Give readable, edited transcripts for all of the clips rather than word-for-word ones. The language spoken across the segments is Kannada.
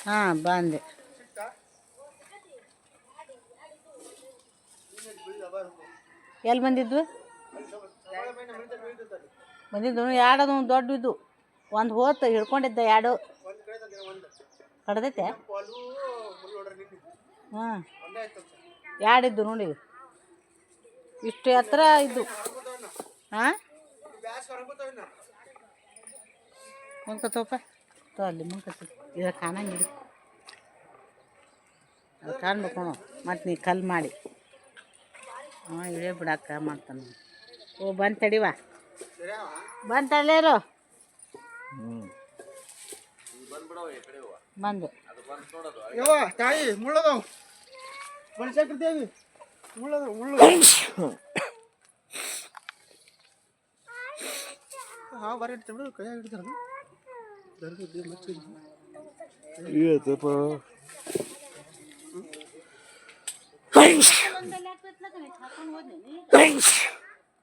ಹಾಂ ಬಂದೆ. ಎಲ್ಲಿ ಬಂದಿದ್ವು? ಬಂದಿದ್ದು ಎರಡು ದೊಡ್ಡದು, ಒಂದು ಹೋತು ಹಿಡ್ಕೊಂಡಿದ್ದ, ಎರಡು ಕಡ್ದೈತೆ. ಹಾಂ ಎರಡಿದ್ದು ನೋಡಿ, ಇಷ್ಟು ಎತ್ತರ ಇದ್ದು. ಹಾಂ ಮುಂಕತ್ತವಪ್ಪ ಅಲ್ಲಿ ಮುಂಕತ್ತ ಇದು ಕಾಣಂಗಿಡಿ, ಅದು ಕಾಣ್ಬೇಕು. ಮತ್ತು ನೀ ಕಲ್ಲು ಮಾಡಿ ಹಾಂ ಇಳಿಯೋ ಬಿಡಾಕ ಮಾಡ್ತಾನೆ. ಓ ಬಂದು ತಡಿವ, ಬಂದು ತಳ್ಳೇರು. ಬಂದು ಯವ್ವ ತಾಯಿ ಮುಳ್ಳದವು ಬನಶಂಕರಿ ಮುಳ್ಳದವು ಮುಳ್ಳು ಹಾಂ ಬರ ಇಡ್ತೇವೆ ಕೈ ಹಿಡ್ತಾರ ದರ್ಗದ್ದೆ ಮಚ್ಚಿ ಇವತ್ತಪ್ಪ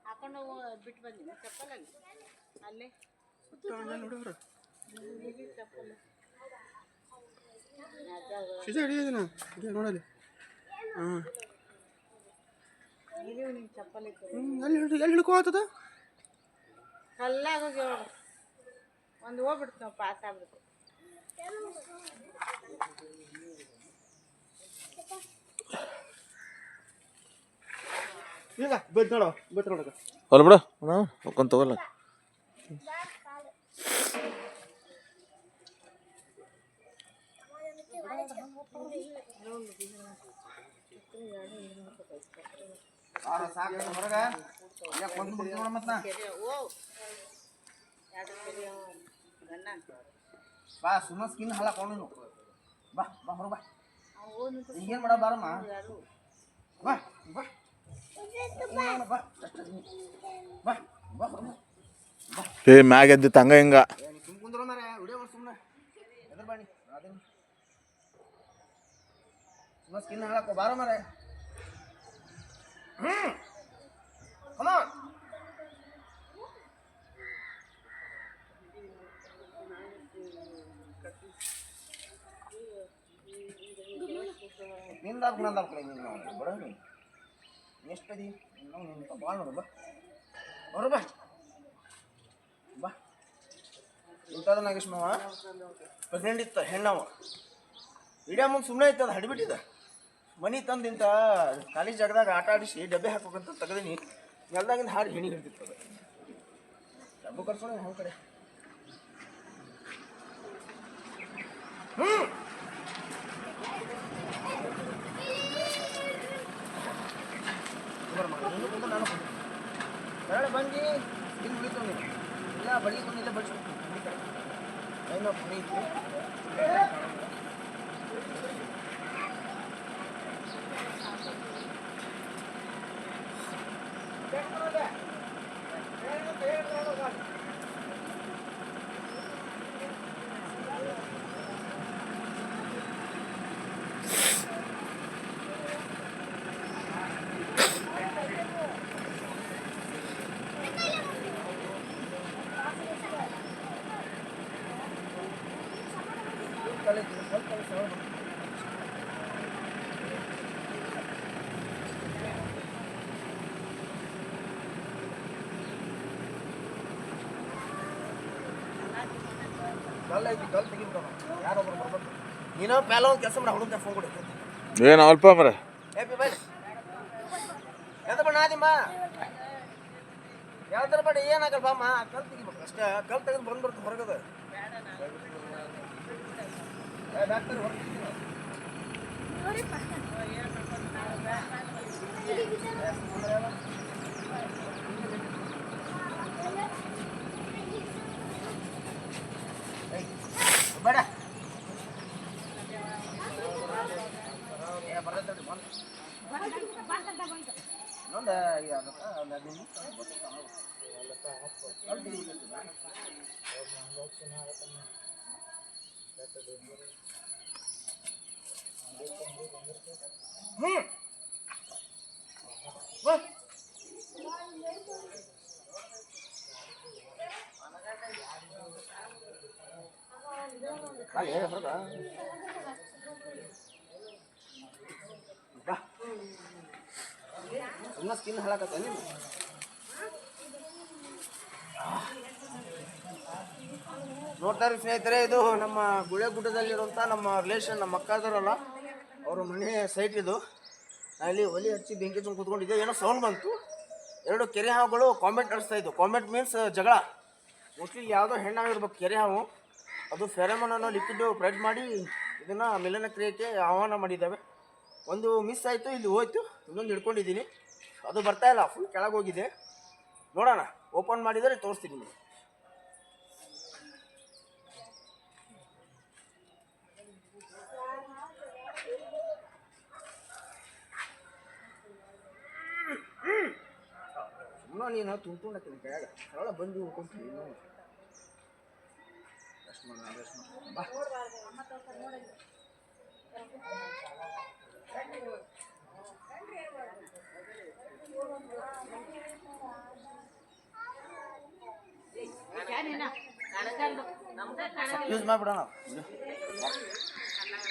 ಹಾಕೊಂಡು ಬಿಟ್ಟು ಬಂದಿನಿ ಚಪ್ಪಲಲ್ಲಿ ಅಲ್ಲೇ ನೋಡಿದ್ರ ಸಿಜ ಹಿಡಿಯೋದಿನ ನೋಡಲಿ. ಹಾಂ ಎಲ್ಲಿ ಹಿಡ್ಕೋತದ ಕಲ್ಲಾಗ ಒಂದು ಹೋಗ್ಬಿಡ್ತು ನಾವು ಪಾಸ್ ಆಗ್ಬಿಡ್ತು. ಈಗ ಬೆದ್ ನೋಡೋ ಬೆತ್ ನೋಡಕ ಹೊಲ ಬಿಡ ನಾವು ಹೊಕ್ಕೊಂತ ತಗೋಲ್ಲ. ಹೊರಗ ಮತ್ತ ಬಾ ಸುಮ್ಮ ಸ್ಕಿನ್ ಹಾಳಾಕೊಂಡು ಬಾ ಬಾ ಹೊರ ಬಾ ಈಗೇನು ಮಾಡ ಬಾರಮ್ಮ ಬಾ ಬಾ ಏ ಮ್ಯಾಗ ಎದ್ದಿತ್ತು ಹಂಗ ಹಿಂಗ ಸುಮ್ ಕುಂದ್ರ ಮಾರ ವಿಡಿಯೋ ಮಾಡಿ ಸುಮ್ಮನೆ ಎದ್ರ ಬಾಣಿ ಅದೇನು ಸುಮ್ಮ ಸ್ಕಿನ್ ಹಾಳಾಕೋ ಬಾರ ಮಾರ. Come on. ನಿಂದಾಗ ನಂದಾಗ ಕಡೆ ನೀನು ಬಡಂಗಿ ಎಷ್ಟದಿ ನಾವು ನಿಂತ ಭಾಳ ನೋಡು ಬಾ ಬರೋ ಬಾ ಬಾ ಇಂಥದ ನಾಗೇಶ್ಮವ ಪ್ರೆಗ್ನೆಂಟ್ ಇತ್ತು ಹೆಣ್ಣವ ವಿಡಿಯೋ ಮುಂದೆ ಸುಮ್ಮನೆ ಇತ್ತು ಅದು ಹಡಿಬಿಟ್ಟಿದ್ದ ಮನೆ ತಂದು ಇಂಥ ಖಾಲಿ ಜಾಗದಾಗ ಆಟ ಆಡಿಸಿ ಡಬ್ಬೆ ಹಾಕೋಕಂತ ತೆಗೆದೀನಿ ನೆಲ್ದಾಗಿಂದ ಹಾಡಿ ಹೆಣಿ ಹಿಡ್ತಿತ್ತು ಅದು ಡಬ್ಬು ಕರ್ಸೋಣ ಹಂಗೆ ಕಡೆ ನಾನು ಬೇರೆ ಬಂದು ಇಲ್ಲಿ ಉಳಿತು ನೀನು ಇಲ್ಲ ಬಳಿಕೊಂಡು ಇಲ್ಲ ಬಡಿಸ್ಬೇಕು ಏನೋ ಮನೆ ಇತ್ತು ಯಾರೊಬ್ಬರು ಬರ್ಬೇಕು ನೀನು ಪ್ಯಾಲ ಒಂದು ಕೆಲಸ ಮಾಡಿ ಹುಡುಗ ಫೋನ್ ಕೊಡಿ ಏನು ಅಲ್ಪ ಮರ ಹ್ಯಾಪಿ ಬೈ ಎಂತ ಬಣ್ಣ ಆದಿಮ್ಮ ಯಾವ್ದಾರ ಬಡ ಏನಾಗಲ್ಲ ಬಾಮ್ಮ ಕಲ್ ತೆಗಿಬೇಕು ಅಷ್ಟೇ ಕಲ್ ತೆಗೆದು ಬಂದ್ಬಿಡ್ತು ಹೊರಗದ ಬೇಡ ಹೊರಗ ಬಾ ಸುಮ್ಮನೆ ಸ್ಕಿನ್ ಹಾಳಾಕತ್ತ ನೀನು ನೋಡ್ತಾರೆ ಸ್ನೇಹಿತರೆ, ಇದು ನಮ್ಮ ಗುಳೆಗುಡ್ಡದಲ್ಲಿರುವಂಥ ನಮ್ಮ ರಿಲೇಷನ್, ನಮ್ಮ ಅಕ್ಕದವರಲ್ಲ, ಅವ್ರ ಮನೆ ಸೈಟ್ ಇದು. ಅಲ್ಲಿ ಒಲಿ ಹಚ್ಚಿ ಬೆಂಕಿ ತುಂಬ ಕೂತ್ಕೊಂಡಿದ್ದೆ, ಏನೋ ಸೌಂಡ್ ಬಂತು. 2 ಕೆರೆ ಹಾವುಗಳು ಕಾಮೆಂಟ್ ನಡೆಸ್ತಾ ಇದ್ವು. ಕಾಮೆಂಟ್ ಮೀನ್ಸ್ ಜಗಳ. ಮೋಸ್ಟ್ಲಿ ಯಾವುದೋ ಹೆಣ್ಣಾಗಿರ್ಬೇಕು ಕೆರೆ ಹಾವು. ಅದು ಫೆರಮೋನ್ ಅನ್ನೋ ಲಿಕ್ವಿಡ್ ಸ್ಪ್ರೆಡ್ ಮಾಡಿ ಇದನ್ನು ಮಿಲನ ಕ್ರಿಯೆಗೆ ಆಹ್ವಾನ ಮಾಡಿದ್ದಾವೆ. ಒಂದು ಮಿಸ್ ಆಯಿತು, ಇಲ್ಲಿ ಹೋಯ್ತು. ಇನ್ನೊಂದು ಹಿಡ್ಕೊಂಡಿದ್ದೀನಿ, ಅದು ಬರ್ತಾ ಇಲ್ಲ, ಫುಲ್ ಕೆಳಗೆ ಹೋಗಿದೆ. ನೋಡೋಣ, ಓಪನ್ ಮಾಡಿದರೆ ತೋರಿಸ್ತೀನಿ ನಿಮಗೆ. ನೀನು ತುಂಬ್ಕೊಂಡಾಕಿನ ಕೆಳಗ ಸರಳ ಬಂದು ಉಳ್ಕೊಂತೀನಿ ನೀನು. ರೆಸ್ಟ್ ಮಾಡ ಬಾ. ಯೂಸ್ ಮಾಡಿಬಿಡೋಣ.